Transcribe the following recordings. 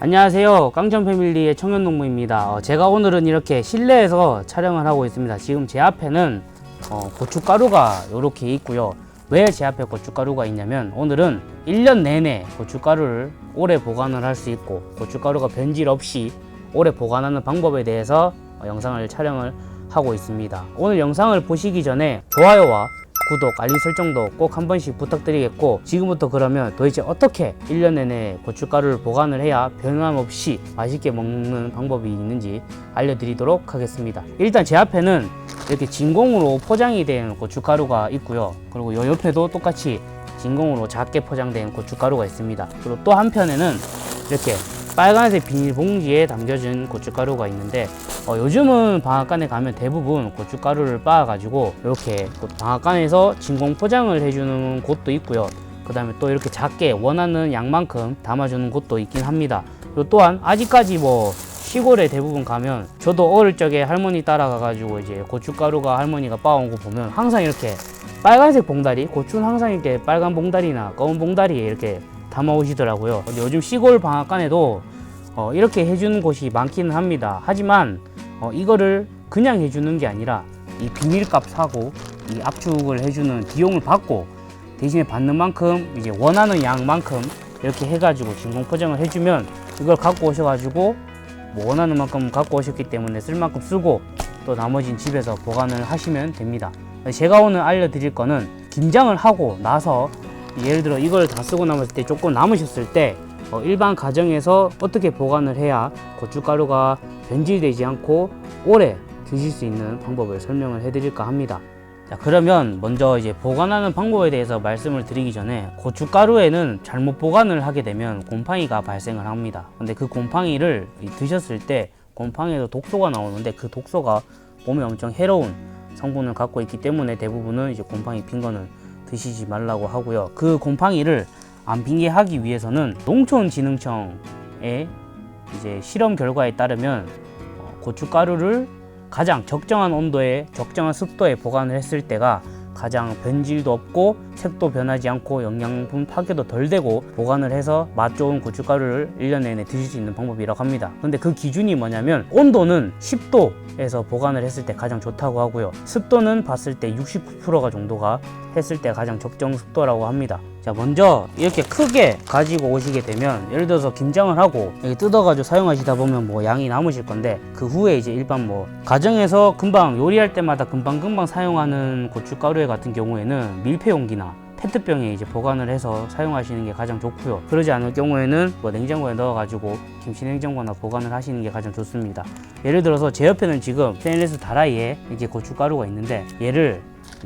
안녕하세요, 깡천패밀리의 청년농부입니다. 제가 오늘은 이렇게 실내에서 촬영을 하고 있습니다. 지금 제 앞에는 고춧가루가 이렇게 있고요. 왜 제 앞에 고춧가루가 있냐면, 오늘은 1년 내내 고춧가루를 오래 보관을 할 수 있고 고춧가루가 변질 없이 오래 보관하는 방법에 대해서 영상을 촬영을 하고 있습니다. 오늘 영상을 보시기 전에 좋아요와 구독, 알림 설정도 꼭 한 번씩 부탁드리겠고, 지금부터 그러면 도대체 어떻게 1년 내내 고춧가루를 보관을 해야 변함없이 맛있게 먹는 방법이 있는지 알려드리도록 하겠습니다. 일단 제 앞에는 이렇게 진공으로 포장이 된 고춧가루가 있고요. 그리고 요 옆에도 똑같이 진공으로 작게 포장된 고춧가루가 있습니다. 그리고 또 한편에는 이렇게 빨간색 비닐봉지에 담겨진 고춧가루가 있는데, 요즘은 방앗간에 가면 대부분 고춧가루를 빻아가지고 이렇게 방앗간에서 진공 포장을 해주는 곳도 있고요. 그 다음에 또 이렇게 작게 원하는 양만큼 담아주는 곳도 있긴 합니다. 그리고 또한 아직까지 시골에 대부분 가면, 저도 어릴 적에 할머니 따라가가지고 이제 고춧가루가 할머니가 빻아온 거 보면 항상 이렇게 빨간색 봉다리, 고추는 항상 이렇게 빨간 봉다리나 검은 봉다리에 이렇게 담아 오시더라고요. 요즘 시골 방앗간에도 이렇게 해주는 곳이 많기는 합니다. 하지만 이거를 그냥 해주는 게 아니라 이 비닐값 사고 이 압축을 해주는 비용을 받고, 대신에 받는 만큼 이제 원하는 양만큼 이렇게 해가지고 진공 포장을 해주면, 이걸 갖고 오셔가지고 원하는 만큼 갖고 오셨기 때문에 쓸 만큼 쓰고 또 나머지는 집에서 보관을 하시면 됩니다. 제가 오늘 알려드릴 거는, 김장을 하고 나서 예를 들어 이걸 다 쓰고 남았을 때 조금 남으셨을 때 일반 가정에서 어떻게 보관을 해야 고춧가루가 변질되지 않고 오래 드실 수 있는 방법을 설명을 해드릴까 합니다. 자, 그러면 먼저 이제 보관하는 방법에 대해서 말씀을 드리기 전에, 고춧가루에는 잘못 보관을 하게 되면 곰팡이가 발생을 합니다. 근데 그 곰팡이를 드셨을 때 곰팡이에도 독소가 나오는데, 그 독소가 몸에 엄청 해로운 성분을 갖고 있기 때문에 대부분은 이제 곰팡이 핀 거는 드시지 말라고 하고요. 그 곰팡이를 안 핀게 하기 위해서는 농촌진흥청의 이제 실험 결과에 따르면 고춧가루를 가장 적정한 온도에, 적정한 습도에 보관을 했을 때가 가장 변질도 없고 색도 변하지 않고 영양분 파괴도 덜 되고 보관을 해서 맛 좋은 고춧가루를 1년 내내 드실 수 있는 방법이라고 합니다. 근데 그 기준이 뭐냐면, 온도는 10도에서 보관을 했을 때 가장 좋다고 하고요. 습도는 봤을 때 69%가 정도가 했을 때 가장 적정 습도라고 합니다. 자, 먼저 이렇게 크게 가지고 오시게 되면, 예를 들어서 김장을 하고 이렇게 뜯어가지고 사용하시다 보면 양이 남으실 건데, 그 후에 이제 일반 가정에서 금방 요리할 때마다 금방 사용하는 고춧가루 같은 경우에는 밀폐용기나 페트병에 이제 보관을 해서 사용하시는 게 가장 좋고요. 그러지 않을 경우에는 냉장고에 넣어가지고 김치냉장고나 보관을 하시는 게 가장 좋습니다. 예를 들어서 제 옆에는 지금 스테인리스 다라이에 이렇게 고춧가루가 있는데,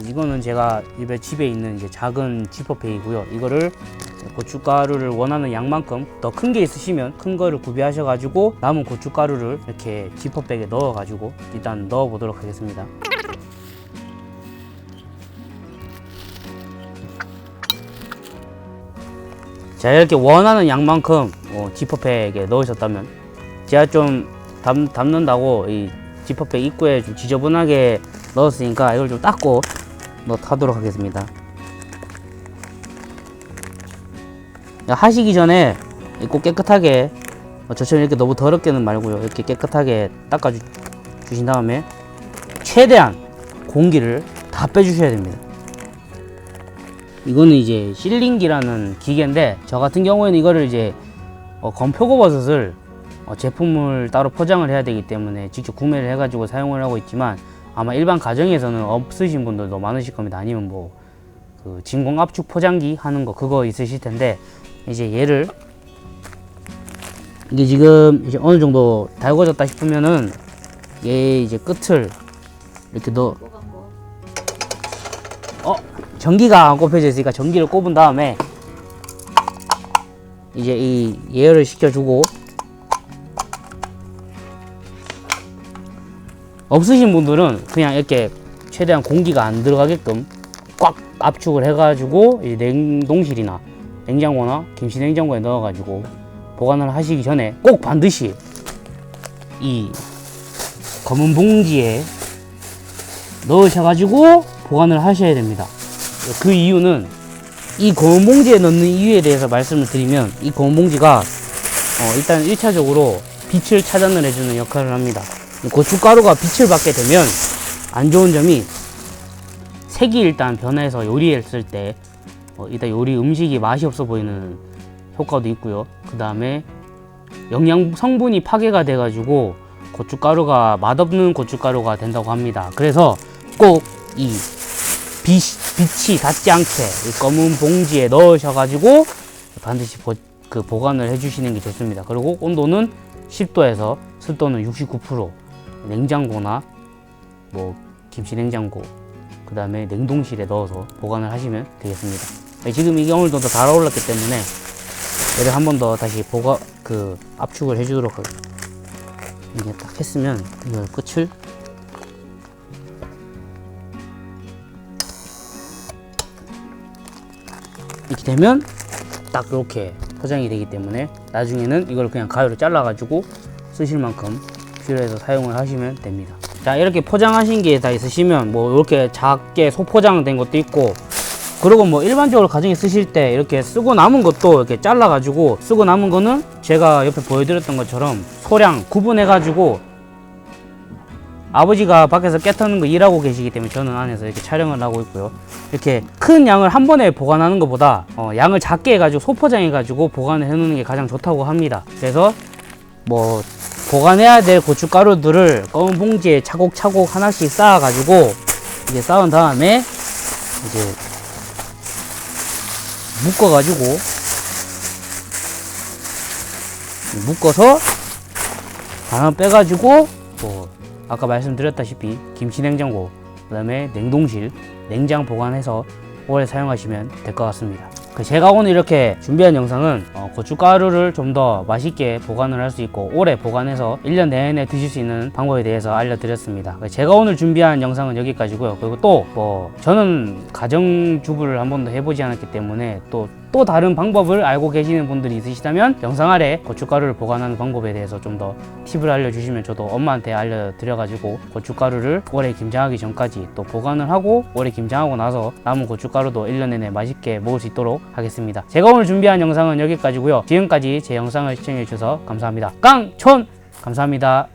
이거는 제가 집에 있는 이제 작은 지퍼백이고요. 이거를 고춧가루를 원하는 양만큼, 더 큰 게 있으시면 큰 거를 구비하셔가지고 남은 고춧가루를 이렇게 지퍼백에 넣어가지고 일단 넣어보도록 하겠습니다. 자, 이렇게 원하는 양만큼 지퍼백에 넣으셨다면, 제가 좀 담는다고 이 지퍼백 입구에 좀 지저분하게 넣었으니까 이걸 좀 닦고 넣도록 하겠습니다. 하시기 전에 꼭 깨끗하게, 저처럼 이렇게 너무 더럽게는 말고요, 이렇게 깨끗하게 닦아 주신 다음에 최대한 공기를 다 빼주셔야 됩니다. 이거는 이제 실링기라는 기계인데, 저 같은 경우에는 이거를 이제 건표고버섯을 제품을 따로 포장을 해야 되기 때문에 직접 구매를 해가지고 사용을 하고 있지만, 아마 일반 가정에서는 없으신 분들도 많으실 겁니다. 아니면 그 진공 압축 포장기 하는 거, 그거 있으실 텐데, 이제 얘를, 이게 지금 이제 어느 정도 달궈졌다 싶으면은 얘 이제 끝을 이렇게 전기가 안 꼽혀져 있으니까 전기를 꼽은 다음에 이제 이 예열을 시켜주고, 없으신 분들은 그냥 이렇게 최대한 공기가 안 들어가게끔 꽉 압축을 해가지고 이 냉동실이나 냉장고나 김치냉장고에 넣어가지고 보관을 하시기 전에 꼭 반드시 이 검은 봉지에 넣으셔가지고 보관을 하셔야 됩니다. 그 이유는, 이 검은 봉지에 넣는 이유에 대해서 말씀을 드리면, 이 검은 봉지가 일단 1차적으로 빛을 차단을 해주는 역할을 합니다. 고춧가루가 빛을 받게 되면 안 좋은 점이 색이 일단 변해서 요리했을 때 일단 요리 음식이 맛이 없어 보이는 효과도 있고요. 그 다음에 영양 성분이 파괴가 돼가지고 고춧가루가 맛없는 고춧가루가 된다고 합니다. 그래서 꼭 이 빛이 닿지 않게 이 검은 봉지에 넣으셔가지고 반드시 보관을 해주시는 게 좋습니다. 그리고 온도는 10도에서 습도는 69%, 냉장고나 뭐 김치 냉장고, 그 다음에 냉동실에 넣어서 보관을 하시면 되겠습니다. 지금 이게 어느 정도 달아올랐기 때문에 얘를 한 번 더 다시 압축을 해주도록 하겠습니다. 이게 딱 했으면 이걸 끝을 이렇게 되면 딱 이렇게 포장이 되기 때문에 나중에는 이걸 그냥 가위로 잘라 가지고 쓰실 만큼 필요해서 사용을 하시면 됩니다. 자, 이렇게 포장하신 게 다 있으시면 뭐 이렇게 작게 소포장된 것도 있고, 그리고 뭐 일반적으로 가정에 쓰실 때 이렇게 쓰고 남은 것도 이렇게 잘라 가지고, 쓰고 남은 거는 제가 옆에 보여드렸던 것처럼 소량 구분해 가지고, 아버지가 밖에서 깨 터는 거 일하고 계시기 때문에 저는 안에서 이렇게 촬영을 하고 있고요. 이렇게 큰 양을 한 번에 보관하는 것보다 양을 작게 해가지고 소포장해 가지고 보관을 해 놓는 게 가장 좋다고 합니다. 그래서 뭐 보관해야 될 고춧가루들을 검은 봉지에 차곡차곡 하나씩 쌓아 가지고 이제 쌓은 다음에 이제 묶어 가지고 묶어서 하나 빼 가지고 뭐 아까 말씀드렸다시피 김치 냉장고, 그 다음에 냉동실, 냉장 보관해서 오래 사용하시면 될 것 같습니다. 제가 오늘 이렇게 준비한 영상은 고춧가루를 좀 더 맛있게 보관을 할 수 있고 오래 보관해서 1년 내내 드실 수 있는 방법에 대해서 알려드렸습니다. 제가 오늘 준비한 영상은 여기까지고요. 그리고 또 뭐 저는 가정주부를 한 번도 해보지 않았기 때문에 또 다른 방법을 알고 계시는 분들이 있으시다면 영상 아래 고춧가루를 보관하는 방법에 대해서 좀 더 팁을 알려주시면 저도 엄마한테 알려드려가지고 고춧가루를 오래 김장하기 전까지 또 보관을 하고 오래 김장하고 나서 남은 고춧가루도 1년 내내 맛있게 먹을 수 있도록 하겠습니다. 제가 오늘 준비한 영상은 여기까지고요. 지금까지 제 영상을 시청해주셔서 감사합니다. 깡촌! 감사합니다.